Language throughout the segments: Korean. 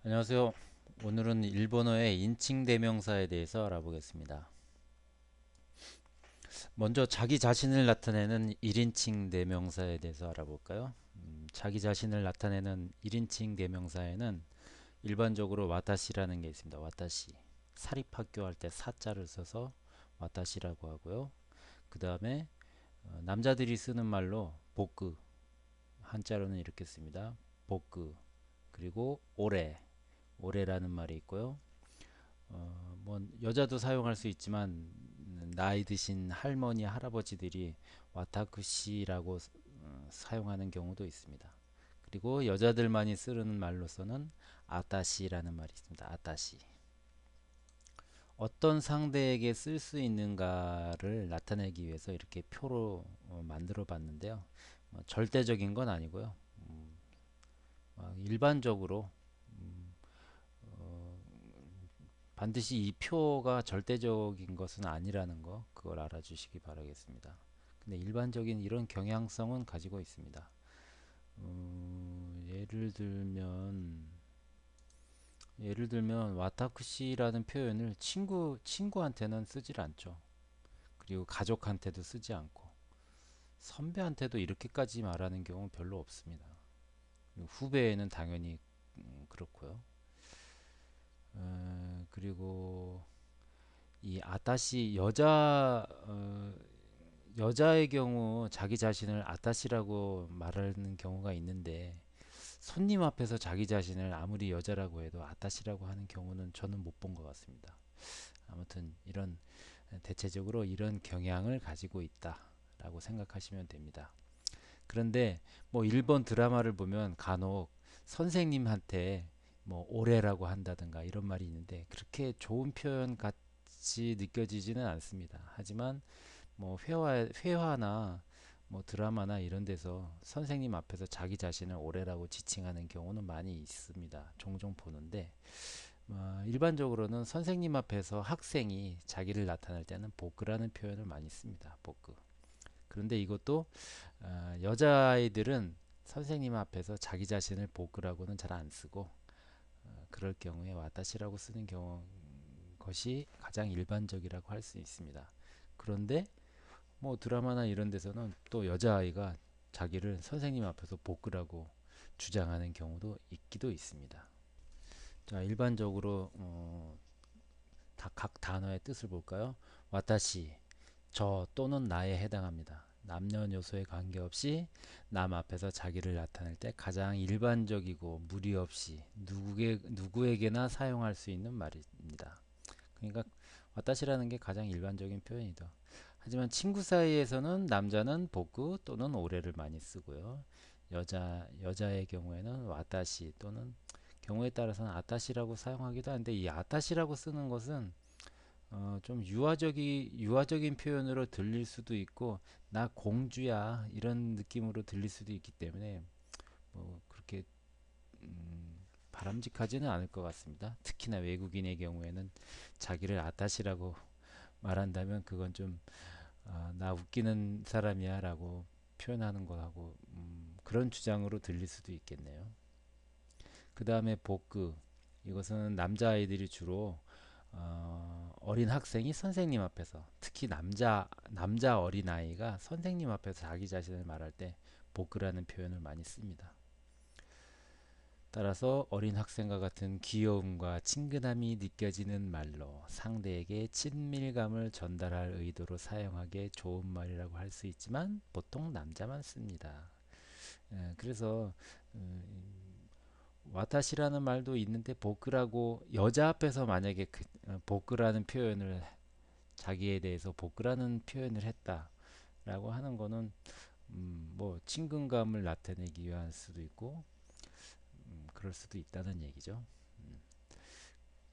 안녕하세요. 오늘은 일본어의 인칭 대명사에 대해서 알아보겠습니다. 먼저 자기 자신을 나타내는 1인칭 대명사에 대해서 알아볼까요? 자기 자신을 나타내는 1인칭 대명사에는 일반적으로 와타시라는 게 있습니다. 와타시. 사립학교 할 때 사자를 써서 와타시라고 하고요. 그 다음에 남자들이 쓰는 말로 보크, 한자로는 이렇게 씁니다. 보크. 그리고 오레, 오레라는 말이 있고요. 뭐 여자도 사용할 수 있지만 나이 드신 할머니 할아버지들이 와타쿠시라고 사용하는 경우도 있습니다. 그리고 여자들만이 쓰는 말로서는 아타시라는 말이 있습니다. 아타시. 어떤 상대에게 쓸 수 있는가를 나타내기 위해서 이렇게 표로 만들어 봤는데요. 절대적인 건 아니고요. 일반적으로 반드시 이 표가 절대적인 것은 아니라는 거 그걸 알아주시기 바라겠습니다. 근데 일반적인 이런 경향성은 가지고 있습니다. 예를 들면 와타쿠시라는 표현을 친구한테는 쓰질 않죠. 그리고 가족한테도 쓰지 않고 선배한테도 이렇게까지 말하는 경우는 별로 없습니다. 그리고 후배에는 당연히 그렇고요. 그리고 이 아타시 여자의 경우 자기 자신을 아타시라고 말하는 경우가 있는데 손님 앞에서 자기 자신을 아무리 여자라고 해도 아타시라고 하는 경우는 저는 못 본 것 같습니다. 아무튼 이런 대체적으로 이런 경향을 가지고 있다라고 생각하시면 됩니다. 그런데 뭐 일본 드라마를 보면 간혹 선생님한테 뭐 오래라고 한다든가 이런 말이 있는데 그렇게 좋은 표현 같이 느껴지지는 않습니다. 하지만 뭐 회화나 뭐 드라마나 이런 데서 선생님 앞에서 자기 자신을 오래라고 지칭하는 경우는 많이 있습니다. 종종 보는데 일반적으로는 선생님 앞에서 학생이 자기를 나타낼 때는 보크라는 표현을 많이 씁니다. 보크. 그런데 이것도 여자아이들은 선생님 앞에서 자기 자신을 보크라고는 잘 안 쓰고 그럴 경우에 와타시라고 쓰는 경우 것이 가장 일반적이라고 할 수 있습니다. 그런데 뭐 드라마나 이런 데서는 또 여자아이가 자기를 선생님 앞에서 보크라고 주장하는 경우도 있기도 있습니다. 자, 일반적으로 각 단어의 뜻을 볼까요? 와타시, 저 또는 나에 해당합니다. 남녀노소에 관계없이 남 앞에서 자기를 나타낼 때 가장 일반적이고 무리 없이 누구에게나 사용할 수 있는 말입니다. 그러니까 와타시라는 게 가장 일반적인 표현이다. 하지만 친구 사이에서는 남자는 보크 또는 오래를 많이 쓰고요. 여자의 경우에는 와타시 또는 경우에 따라서는 아타시라고 사용하기도 하는데 이 아타시라고 쓰는 것은 좀 유아적인 표현으로 들릴 수도 있고 나 공주야 이런 느낌으로 들릴 수도 있기 때문에 뭐 그렇게 바람직하지는 않을 것 같습니다. 특히나 외국인의 경우에는 자기를 아타시라고 말한다면 그건 좀 나 웃기는 사람이야 라고 표현하는 거하고 그런 주장으로 들릴 수도 있겠네요. 그 다음에 보크, 이것은 남자아이들이 주로 어린 학생이 선생님 앞에서 특히 남자 어린아이가 선생님 앞에서 자기 자신을 말할 때 보크라는 표현을 많이 씁니다. 따라서 어린 학생과 같은 귀여움과 친근함이 느껴지는 말로 상대에게 친밀감을 전달할 의도로 사용하기에 좋은 말이라고 할 수 있지만 보통 남자만 씁니다. 그래서 와타시라는 말도 있는데 보크라고 여자 앞에서 만약에 보크라는 표현을 자기에 대해서 보크라는 표현을 했다라고 하는 거는 뭐 친근감을 나타내기 위한 수도 있고 그럴 수도 있다는 얘기죠.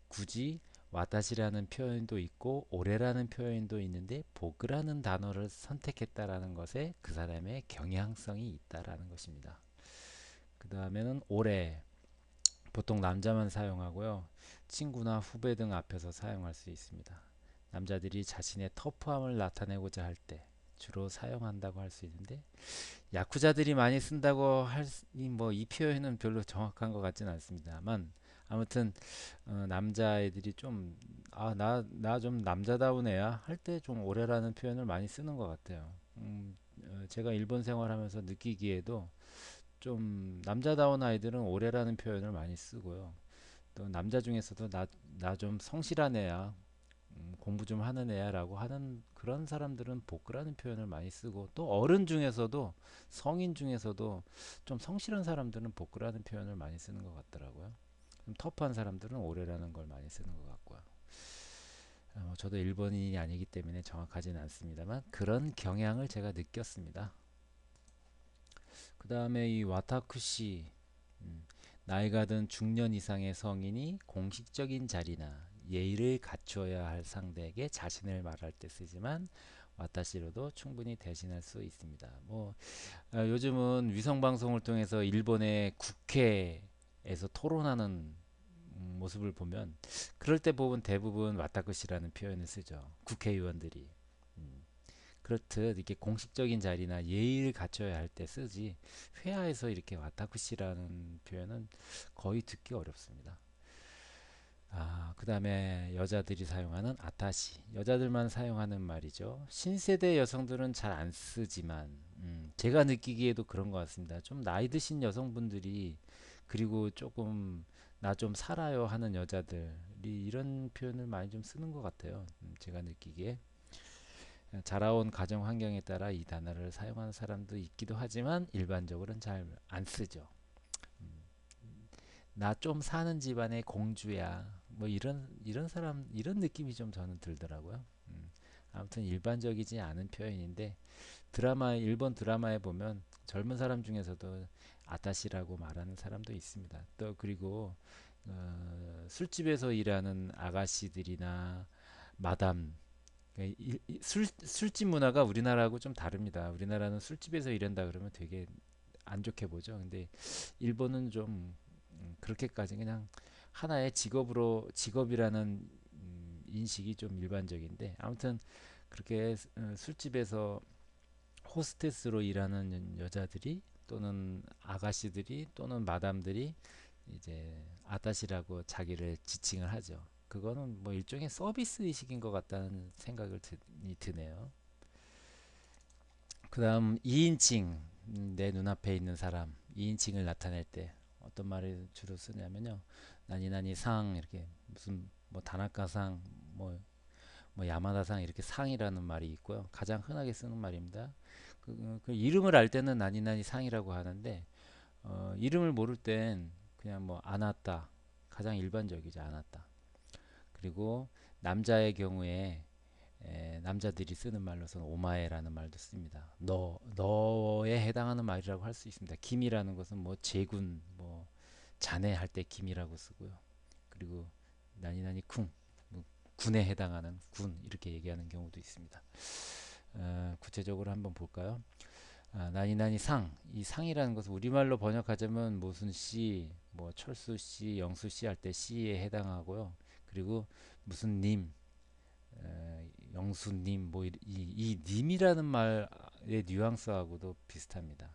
굳이 와타시라는 표현도 있고 오래라는 표현도 있는데 보크라는 단어를 선택했다라는 것에 그 사람의 경향성이 있다라는 것입니다. 그 다음에는 오래, 보통 남자만 사용하고요. 친구나 후배 등 앞에서 사용할 수 있습니다. 남자들이 자신의 터프함을 나타내고자 할 때 주로 사용한다고 할 수 있는데 야쿠자들이 많이 쓴다고 할 뭐 이 표현은 별로 정확한 것 같지는 않습니다만 아무튼 남자애들이 좀 나 좀 남자다운 애야 할 때 좀 오래라는 표현을 많이 쓰는 것 같아요. 제가 일본 생활하면서 느끼기에도 좀 남자다운 아이들은 오래라는 표현을 많이 쓰고요. 또 남자 중에서도 나 좀 성실한 애야, 공부 좀 하는 애야라고 하는 그런 사람들은 복그라는 표현을 많이 쓰고, 또 어른 중에서도 성인 중에서도 좀 성실한 사람들은 복그라는 표현을 많이 쓰는 것 같더라고요. 좀 터프한 사람들은 오래라는 걸 많이 쓰는 것 같고요. 저도 일본인이 아니기 때문에 정확하지는 않습니다만 그런 경향을 제가 느꼈습니다. 그 다음에 이 와타쿠시, 음, 나이가 든 중년 이상의 성인이 공식적인 자리나 예의를 갖추어야 할 상대에게 자신을 말할 때 쓰지만 와타시로도 충분히 대신할 수 있습니다. 요즘은 위성 방송을 통해서 일본의 국회에서 토론하는 모습을 보면 그럴 때 보면 대부분 와타쿠시라는 표현을 쓰죠. 국회의원들이. 음, 그렇듯 이렇게 공식적인 자리나 예의를 갖춰야 할 때 쓰지, 회화에서 이렇게 와타쿠시라는 표현은 거의 듣기 어렵습니다. 그 다음에 여자들이 사용하는 아타시, 여자들만 사용하는 말이죠. 신세대 여성들은 잘 안 쓰지만 제가 느끼기에도 그런 것 같습니다. 좀 나이 드신 여성분들이, 그리고 조금 나 좀 살아요 하는 여자들이 이런 표현을 많이 좀 쓰는 것 같아요. 제가 느끼기에 자라온 가정 환경에 따라 이 단어를 사용하는 사람도 있기도 하지만 일반적으로는 잘 안 쓰죠. 나 좀 사는 집안의 공주야. 뭐 이런 사람 이런 느낌이 좀 저는 들더라고요. 아무튼 일반적이지 않은 표현인데, 일본 드라마에 보면 젊은 사람 중에서도 아타시라고 말하는 사람도 있습니다. 또 그리고 술집에서 일하는 아가씨들이나 마담, 술집 문화가 우리나라하고 좀 다릅니다. 우리나라는 술집에서 일한다 그러면 되게 안 좋게 보죠. 근데 일본은 좀 그렇게까지 그냥 하나의 직업이라는 인식이 좀 일반적인데, 아무튼 그렇게 술집에서 호스테스로 일하는 여자들이, 또는 아가씨들이, 또는 마담들이 이제 아따시라고 자기를 지칭을 하죠. 그거는 뭐 일종의 서비스 의식인 것 같다는 생각을 드네요. 그 다음 2인칭, 내 눈앞에 있는 사람 2인칭을 나타낼 때 어떤 말을 주로 쓰냐면요, 나니나니 상, 이렇게 무슨 뭐 다나카상, 뭐, 뭐 야마다상, 이렇게 상이라는 말이 있고요. 가장 흔하게 쓰는 말입니다. 그 이름을 알 때는 나니나니 상이라고 하는데, 이름을 모를 땐 그냥 뭐 아나타, 가장 일반적이죠. 아나타. 그리고 남자의 경우에 남자들이 쓰는 말로서는 오마에라는 말도 씁니다. 너에 해당하는 말이라고 할 수 있습니다. 김이라는 것은 뭐 제군, 뭐 자네 할 때 김이라고 쓰고요. 그리고 나니나니 쿵, 뭐 군에 해당하는 군, 이렇게 얘기하는 경우도 있습니다. 구체적으로 한번 볼까요? 나니나니 상, 이 상이라는 것은 우리말로 번역하자면 무슨 씨, 뭐 철수 씨, 영수 씨 할 때 씨에 해당하고요. 그리고 무슨 님, 영수님, 뭐 이 님이라는 말의 뉘앙스하고도 비슷합니다.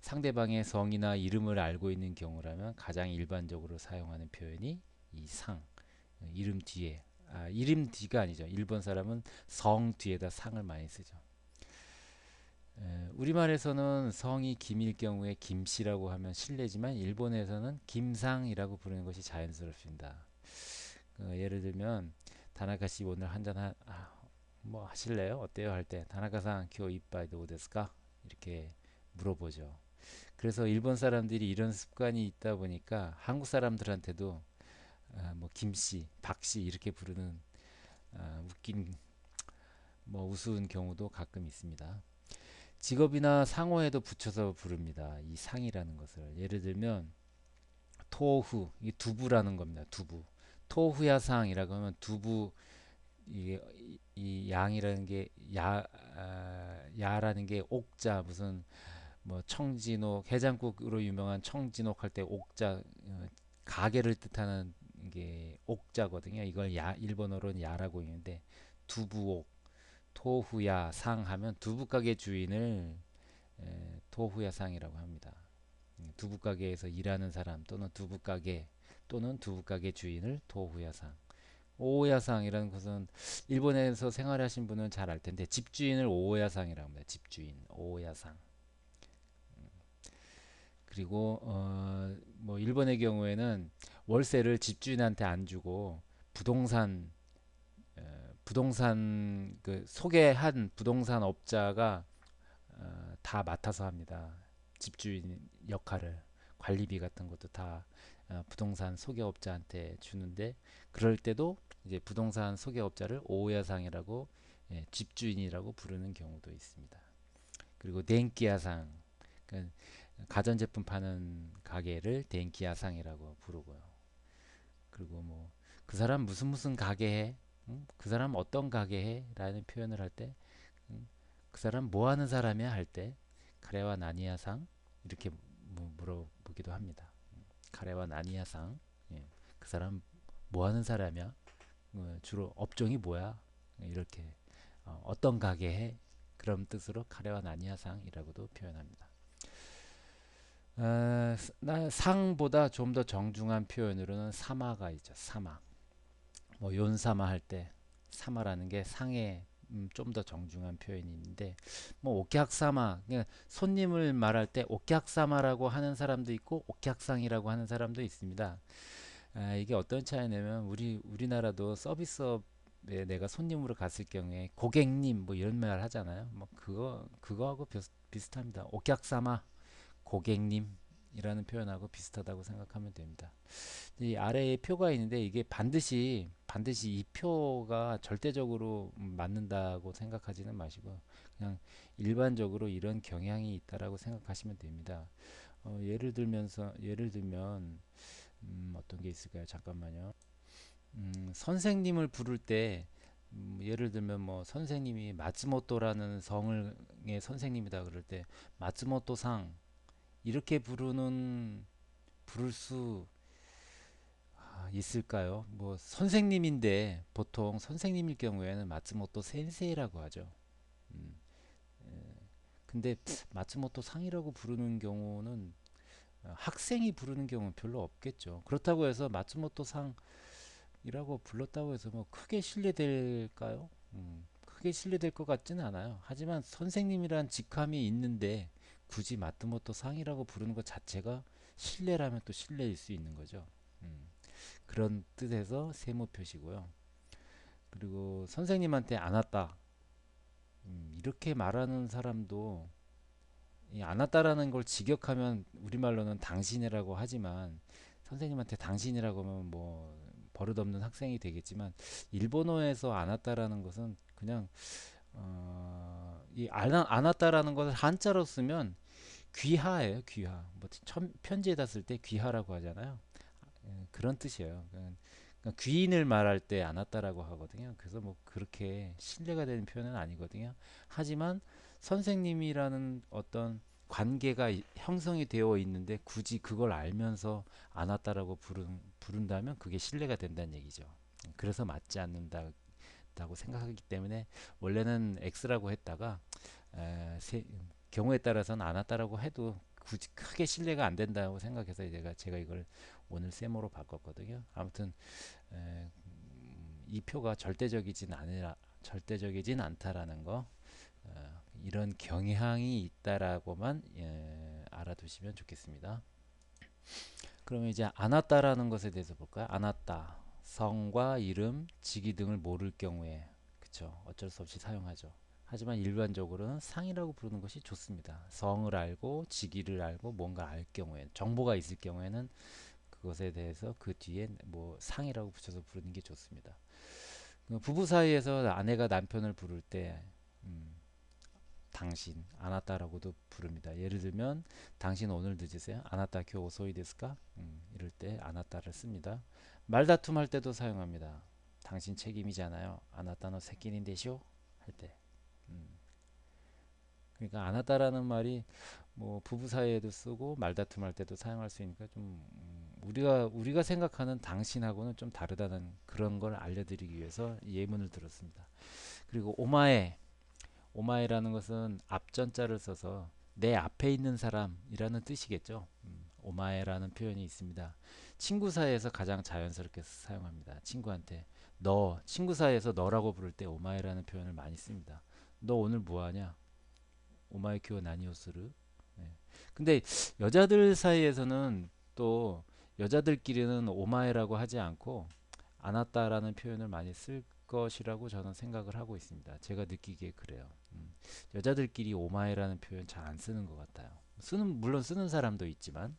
상대방의 성이나 이름을 알고 있는 경우라면 가장 일반적으로 사용하는 표현이 이 상, 이름 뒤에, 이름 뒤가 아니죠. 일본 사람은 성 뒤에다 상을 많이 쓰죠. 우리말에서는 성이 김일 경우에 김씨라고 하면 실례지만 일본에서는 김상이라고 부르는 것이 자연스럽습니다. 예를 들면 다나카 씨 오늘 한잔 뭐 하실래요? 어때요? 할 때 다나카상 교 이빠이 도데스까? 이렇게 물어보죠. 그래서 일본 사람들이 이런 습관이 있다 보니까 한국 사람들한테도 뭐 김씨, 박씨 이렇게 부르는 웃긴, 뭐 우스운 경우도 가끔 있습니다. 직업이나 상호에도 붙여서 부릅니다. 이 상이라는 것을. 예를 들면 토후, 이 두부라는 겁니다. 두부. 토후야상이라고 하면 두부, 이게 이 양이라는 게 야라는 게 옥자, 무슨 뭐 청진옥, 해장국으로 유명한 청진옥 할 때 옥자, 가게를 뜻하는 게 옥자거든요. 이걸 일본어로는 야라고 있는데, 두부옥, 토후야 상 하면 두부가게 주인을 토후야 상이라고 합니다. 두부가게에서 일하는 사람 또는 두부가게, 또는 두 가게 주인을 도후야상. 오야상이라는 것은 일본에서 생활하신 분은 잘 알 텐데 집주인을 오야상이라고 합니다. 집주인 오야상. 그리고 뭐 일본의 경우에는 월세를 집주인한테 안 주고 부동산 부동산 그 소개한 부동산 업자가 다 맡아서 합니다. 집주인 역할을 관리비 같은 것도 다 부동산 소개업자한테 주는데 그럴 때도 이제 부동산 소개업자를 오야상이라고 집주인이라고 부르는 경우도 있습니다. 그리고 덴키야상 그러니까 가전제품 파는 가게를 덴키야상이라고 부르고요. 그리고 뭐 그 사람 무슨 가게 해? 응? 그 사람 어떤 가게 해? 라는 표현을 할 때, 그 사람 뭐 하는 사람이야? 할 때, 카레와 나니야상 이렇게 물어보기도 합니다. 카레와 나니야상, 예. 그 사람 뭐 하는 사람이야? 주로 업종이 뭐야? 이렇게 어떤 가게 해? 그런 뜻으로 카레와 나니야상이라고도 표현합니다. 상보다 좀 더 정중한 표현으로는 사마가 있죠. 사마. 뭐 연사마 할 때 사마라는 게 상에 좀 더 정중한 표현이 있는데 뭐 오키학사마 그냥 손님을 말할 때 오키학사마라고 하는 사람도 있고 오키학상이라고 하는 사람도 있습니다. 이게 어떤 차이냐면 우리나라도 서비스업에 내가 손님으로 갔을 경우에 고객님 뭐 이런 말 하잖아요. 뭐 그거하고 비슷합니다. 오키학사마 고객님이라는 표현하고 비슷하다고 생각하면 됩니다. 이 아래에 표가 있는데 이게 반드시 이 표가 절대적으로 맞는다고 생각하지는 마시고 그냥 일반적으로 이런 경향이 있다라고 생각하시면 됩니다. 예를 들면 어떤 게 있을까요? 잠깐만요. 선생님을 부를 때 예를 들면 뭐 선생님이 마츠모토라는 성의 선생님이다 그럴 때 마츠모토상 이렇게 부를 수 있을까요? 뭐 선생님인데 보통 선생님일 경우에는 마츠모토 센세이라고 하죠. 음, 근데 마츠모토 상이라고 부르는 경우는 학생이 부르는 경우는 별로 없겠죠. 그렇다고 해서 마츠모토 상이라고 불렀다고 해서 뭐 크게 신뢰될까요? 크게 신뢰될 것 같지는 않아요. 하지만 선생님이란 직함이 있는데 굳이 마츠모토 상이라고 부르는 것 자체가 신뢰라면 또 신뢰일 수 있는 거죠. 음. 그런 뜻에서 세모 표시고요. 그리고 선생님한테 안 왔다. 이렇게 말하는 사람도 이 안 왔다라는 걸 직역하면 우리말로는 당신이라고 하지만 선생님한테 당신이라고 하면 뭐 버릇없는 학생이 되겠지만 일본어에서 안 왔다라는 것은 그냥 안 왔다라는 것을 한자로 쓰면 귀하예요, 귀하. 뭐 편지에다 쓸 때 귀하라고 하잖아요. 그런 뜻이에요. 그러니까 귀인을 말할 때 안 왔다라고 하거든요. 그래서 뭐 그렇게 신뢰가 되는 표현은 아니거든요. 하지만 선생님이라는 어떤 관계가 형성이 되어 있는데 굳이 그걸 알면서 안 왔다라고 부른다면 그게 신뢰가 된다는 얘기죠. 그래서 맞지 않는다고 생각하기 때문에 원래는 X라고 했다가 에, 세, 경우에 따라서는 안 왔다라고 해도 굳이 크게 신뢰가 안 된다고 생각해서 제가 이걸 오늘 세모로 바꿨거든요. 아무튼 이 표가 절대적이진 않다라는 거 이런 경향이 있다라고만 알아두시면 좋겠습니다. 그러면 이제 안 왔다라는 것에 대해서 볼까요? 안 왔다. 성과 이름, 직위 등을 모를 경우에 그쵸 어쩔 수 없이 사용하죠. 하지만 일반적으로는 상이라고 부르는 것이 좋습니다. 성을 알고 직위를 알고 뭔가 알 경우에 정보가 있을 경우에는 그것에 대해서 그 뒤에 뭐 상이라고 붙여서 부르는 게 좋습니다. 부부 사이에서 아내가 남편을 부를 때 당신, 아나타라고도 부릅니다. 예를 들면 당신 오늘 늦으세요? 아나타 교 오소이 데스까? 이럴 때 아나타를 씁니다. 말다툼 할 때도 사용합니다. 당신 책임이잖아요. 아나타노 세끼인데쇼? 할 때. 음. 그러니까 아나타라는 말이 뭐 부부 사이에도 쓰고 말다툼 할 때도 사용할 수 있으니까 좀 우리가 생각하는 당신하고는 좀 다르다는 그런 걸 알려드리기 위해서 예문을 들었습니다. 그리고 오마에라는 것은 앞전자를 써서 내 앞에 있는 사람이라는 뜻이겠죠. 오마에라는 표현이 있습니다. 친구 사이에서 가장 자연스럽게 사용합니다. 친구한테 너, 친구 사이에서 너라고 부를 때 오마에라는 표현을 많이 씁니다. 너 오늘 뭐 하냐? 오마에 큐어 나니오스르. 네. 근데 여자들 사이에서는 또 여자들끼리는 오마에라고 하지 않고 안았다라는 표현을 많이 쓸 것이라고 저는 생각을 하고 있습니다. 제가 느끼기에 그래요. 여자들끼리 오마에라는 표현 잘 안 쓰는 것 같아요. 물론 쓰는 사람도 있지만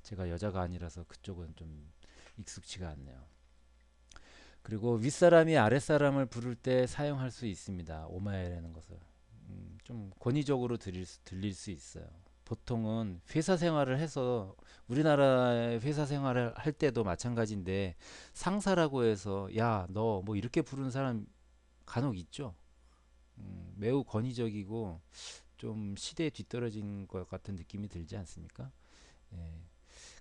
제가 여자가 아니라서 그쪽은 좀 익숙치가 않네요. 그리고 윗사람이 아랫사람을 부를 때 사용할 수 있습니다. 오마에라는 것을. 좀 권위적으로 들릴 수 있어요. 보통은 회사 생활을 해서 우리나라의 회사 생활을 할 때도 마찬가지인데 상사라고 해서 야, 너 뭐 이렇게 부르는 사람 간혹 있죠. 매우 권위적이고 좀 시대에 뒤떨어진 것 같은 느낌이 들지 않습니까? 예,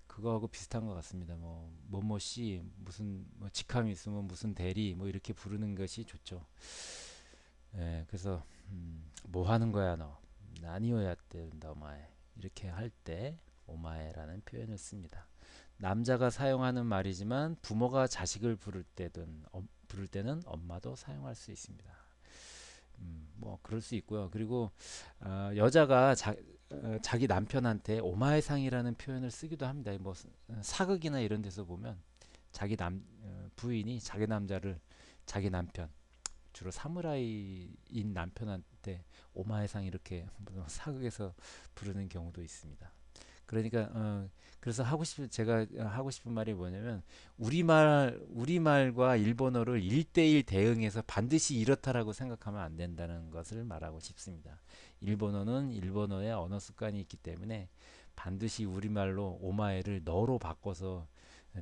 그거하고 비슷한 것 같습니다. 뭐 뭐뭐 씨 무슨 뭐 직함이 있으면 무슨 대리 뭐 이렇게 부르는 것이 좋죠. 예, 그래서 뭐 하는 거야 너? 나니오야 된다 오마에 이렇게 할 때 오마에라는 표현을 씁니다. 남자가 사용하는 말이지만 부모가 자식을 부를 때는 엄마도 사용할 수 있습니다. 뭐 그럴 수 있고요. 그리고 여자가 자기 남편한테 오마에상이라는 표현을 쓰기도 합니다. 뭐 사극이나 이런 데서 보면 부인이 자기 남자를 자기 남편 주로 사무라이인 남편한테 오마에상 이렇게 사극에서 부르는 경우도 있습니다. 그러니까 그래서 제가 하고 싶은 말이 뭐냐면 우리말과 일본어를 1대1 대응해서 반드시 이렇다라고 생각하면 안 된다는 것을 말하고 싶습니다. 일본어는 일본어의 언어 습관이 있기 때문에 반드시 우리말로 오마에를 너로 바꿔서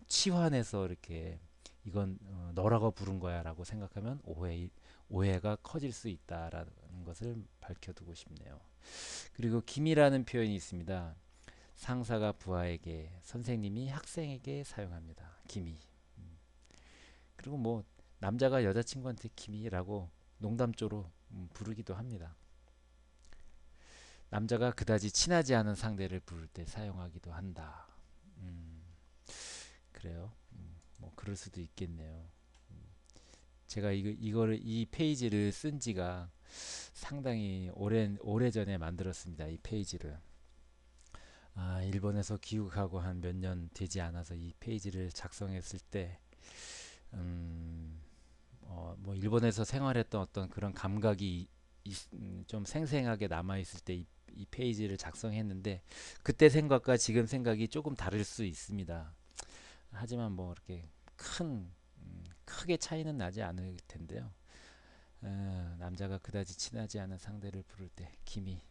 치환해서 이렇게 이건 너라고 부른 거야라고 생각하면 오해가 커질 수 있다라는 것을 밝혀두고 싶네요. 그리고 김이라는 표현이 있습니다. 상사가 부하에게, 선생님이 학생에게 사용합니다. 기미. 그리고 뭐 남자가 여자친구한테 기미라고 농담조로 부르기도 합니다. 남자가 그다지 친하지 않은 상대를 부를 때 사용하기도 한다. 음, 그래요. 뭐 그럴 수도 있겠네요. 제가 이 페이지를 쓴 지가 상당히 오래전에 만들었습니다. 이 페이지를. 일본에서 귀국하고 한 몇 년 되지 않아서 이 페이지를 작성했을 때, 뭐 일본에서 생활했던 어떤 그런 감각이 좀 생생하게 남아있을 때 이 페이지를 작성했는데, 그때 생각과 지금 생각이 조금 다를 수 있습니다. 하지만 뭐 이렇게 크게 차이는 나지 않을 텐데요. 남자가 그다지 친하지 않은 상대를 부를 때, 김이,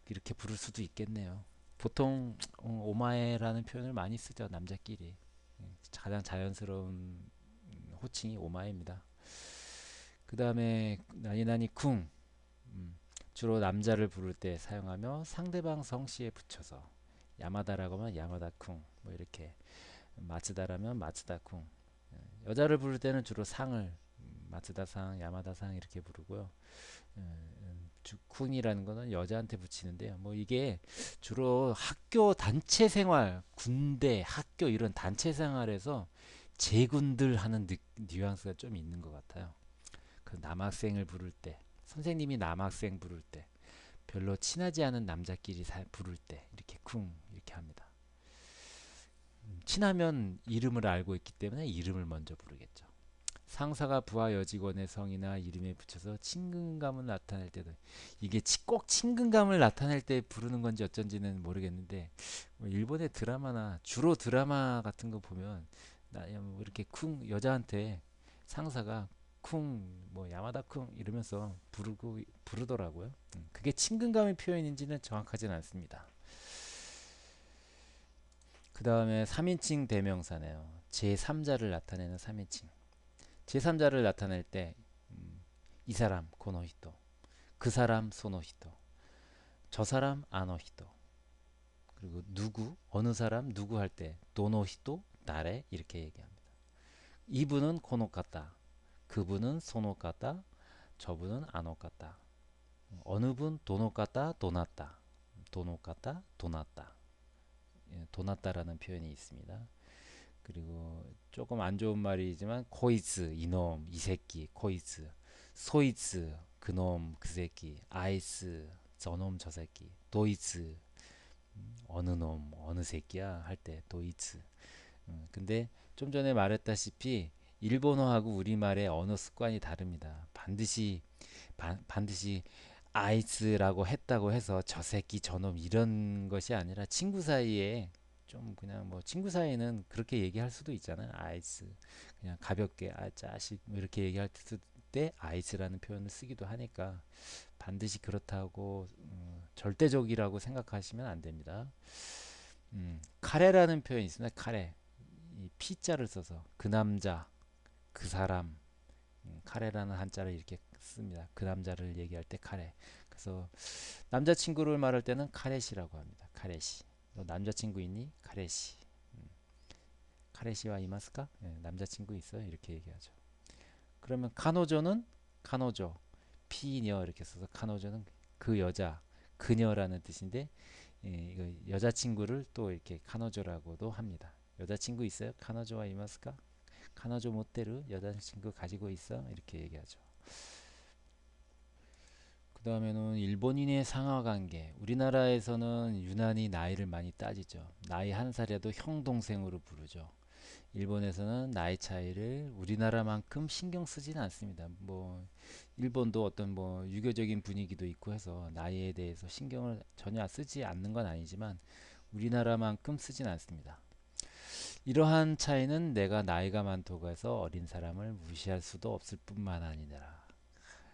이렇게 부를 수도 있겠네요. 보통 오마에라는 표현을 많이 쓰죠 남자끼리. 가장 자연스러운 호칭이 오마에입니다. 그 다음에 나니나니 쿵 주로 남자를 부를 때 사용하며 상대방 성씨에 붙여서 야마다라고 하면 야마다 쿵뭐 이렇게 마츠다라면 마츠다 쿵 여자를 부를 때는 주로 상을 마츠다상 야마다상 이렇게 부르고요. 쿵이라는 거는 여자한테 붙이는데요. 뭐 이게 주로 학교 단체 생활, 군대, 학교 이런 단체 생활에서 제군들 하는 뉘앙스가 좀 있는 것 같아요. 그 남학생을 부를 때, 선생님이 남학생 부를 때, 별로 친하지 않은 남자끼리 부를 때 이렇게 쿵 이렇게 합니다. 친하면 이름을 알고 있기 때문에 이름을 먼저 부르겠죠. 상사가 부하 여직원의 성이나 이름에 붙여서 친근감을 나타낼 때도 이게 꼭 친근감을 나타낼 때 부르는 건지 어쩐지는 모르겠는데 뭐 일본의 드라마나 주로 드라마 같은 거 보면 뭐 이렇게 쿵 여자한테 상사가 쿵 뭐 야마다 쿵 이러면서 부르더라고요. 그게 친근감의 표현인지는 정확하진 않습니다. 그 다음에 3인칭 대명사네요. 제3자를 나타내는 3인칭. 제3자를 나타낼 때 이 사람 고노히토, 그 사람 소노히토, 저 사람 아노히토, 그리고 누구 어느 사람 누구 할 때 도노히토 나레 이렇게 얘기합니다. 이분은 코노카타, 그분은 소노카타, 저분은 아노카타, 어느 분 도노카타 도나타, 도노카타 도나타. 도났다라는 표현이 있습니다. 그리고 조금 안 좋은 말이지만 코이츠 이놈 이 새끼 코이츠 소이츠 그놈 그 새끼 아이스 저놈 저 새끼 도이츠 어느 놈 어느 새끼야 할 때 도이츠. 근데 좀 전에 말했다시피 일본어하고 우리말의 언어 습관이 다릅니다. 반드시 아이스라고 했다고 해서 저 새끼 저놈 이런 것이 아니라 친구 사이에 좀 그냥 뭐 친구 사이는 그렇게 얘기할 수도 있잖아요. 아이스 그냥 가볍게 아 짜식 뭐 이렇게 얘기할 때 아이스라는 표현을 쓰기도 하니까 반드시 그렇다고 절대적이라고 생각하시면 안 됩니다. 카레라는 표현이 있습니다. 카레 이 피자를 써서 그 남자 그 사람 카레라는 한자를 이렇게 씁니다. 그 남자를 얘기할 때 카레. 그래서 남자친구를 말할 때는 카레시라고 합니다. 카레시. 너 남자친구 있니? 카레시. 카레시와 이마스까? 예, 남자친구 있어요? 이렇게 얘기하죠. 그러면 카노조는 카노조, 피녀 이렇게 써서 카노조는 그 여자, 그녀라는 뜻인데 예, 이거 여자친구를 또 이렇게 카노조라고도 합니다. 여자친구 있어요? 카노조와 이마스까? 카노조 모테르 여자친구 가지고 있어? 이렇게 얘기하죠. 그 다음에는 일본인의 상하관계. 우리나라에서는 유난히 나이를 많이 따지죠. 나이 한 살이라도 형 동생으로 부르죠. 일본에서는 나이 차이를 우리나라만큼 신경 쓰지는 않습니다. 뭐 일본도 어떤 뭐 유교적인 분위기도 있고 해서 나이에 대해서 신경을 전혀 쓰지 않는 건 아니지만 우리나라만큼 쓰진 않습니다. 이러한 차이는 내가 나이가 많다고 해서 어린 사람을 무시할 수도 없을 뿐만 아니라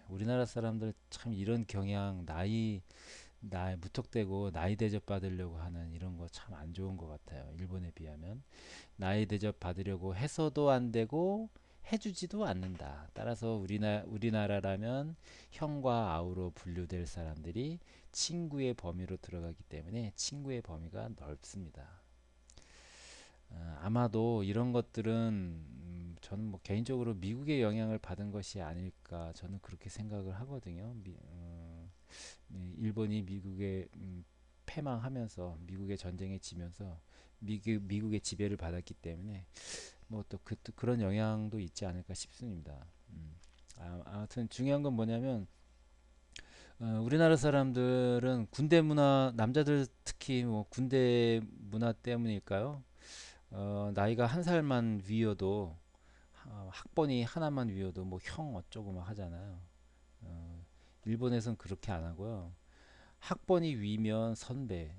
우리나라 사람들 참 이런 경향 나이 무턱대고 나이 대접 받으려고 하는 이런 거 참 안 좋은 것 같아요. 일본에 비하면 나이 대접 받으려고 해서도 안 되고 해주지도 않는다. 따라서 우리나라라면 형과 아우로 분류될 사람들이 친구의 범위로 들어가기 때문에 친구의 범위가 넓습니다. 아마도 이런 것들은 저는 뭐 개인적으로 미국의 영향을 받은 것이 아닐까 저는 그렇게 생각을 하거든요. 일본이 미국에 패망하면서 미국의 전쟁에 지면서 미국의 지배를 받았기 때문에 뭐 또 그런 영향도 있지 않을까 싶습니다. 아무튼 중요한 건 뭐냐면 우리나라 사람들은 군대 문화 남자들 특히 뭐 군대 문화 때문일까요? 나이가 한 살만 위여도 학번이 하나만 위여도 뭐 형 어쩌고 막 하잖아요. 일본에선 그렇게 안 하고요. 학번이 위면 선배,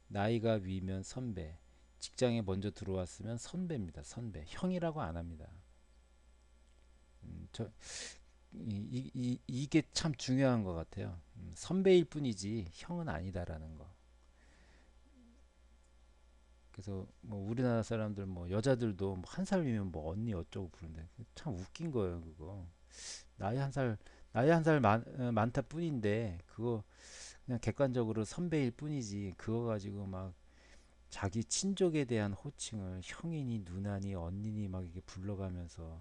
나이가 위면 선배, 직장에 먼저 들어왔으면 선배입니다. 선배, 형이라고 안 합니다. 저 이게 참 중요한 것 같아요. 선배일 뿐이지 형은 아니다라는 거. 그래서 뭐 우리나라 사람들 뭐 여자들도 뭐 한 살이면 뭐 언니 어쩌고 부른데 참 웃긴 거예요 그거. 나이 한 살 나이 한 살 많다 뿐인데 그거 그냥 객관적으로 선배일 뿐이지 그거 가지고 막 자기 친족에 대한 호칭을 형이니 누나니 언니니 막 이렇게 불러가면서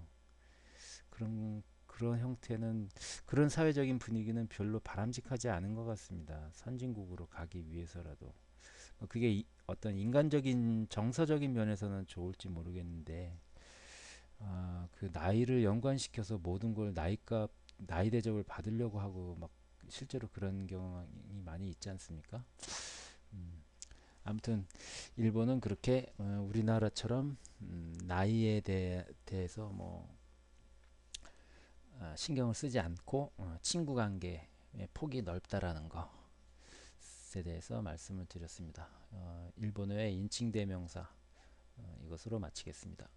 그런 형태는 그런 사회적인 분위기는 별로 바람직하지 않은 것 같습니다. 선진국으로 가기 위해서라도 그게 어떤 인간적인 정서적인 면에서는 좋을지 모르겠는데 그 나이를 연관시켜서 모든 걸 나이 대접을 받으려고 하고 막 실제로 그런 경향이 많이 있지 않습니까? 음, 아무튼 일본은 그렇게 우리나라처럼 대해서 뭐 신경을 쓰지 않고 친구 관계의 폭이 넓다라는 것에 대해서 말씀을 드렸습니다. 일본어의 인칭 대명사 이것으로 마치겠습니다.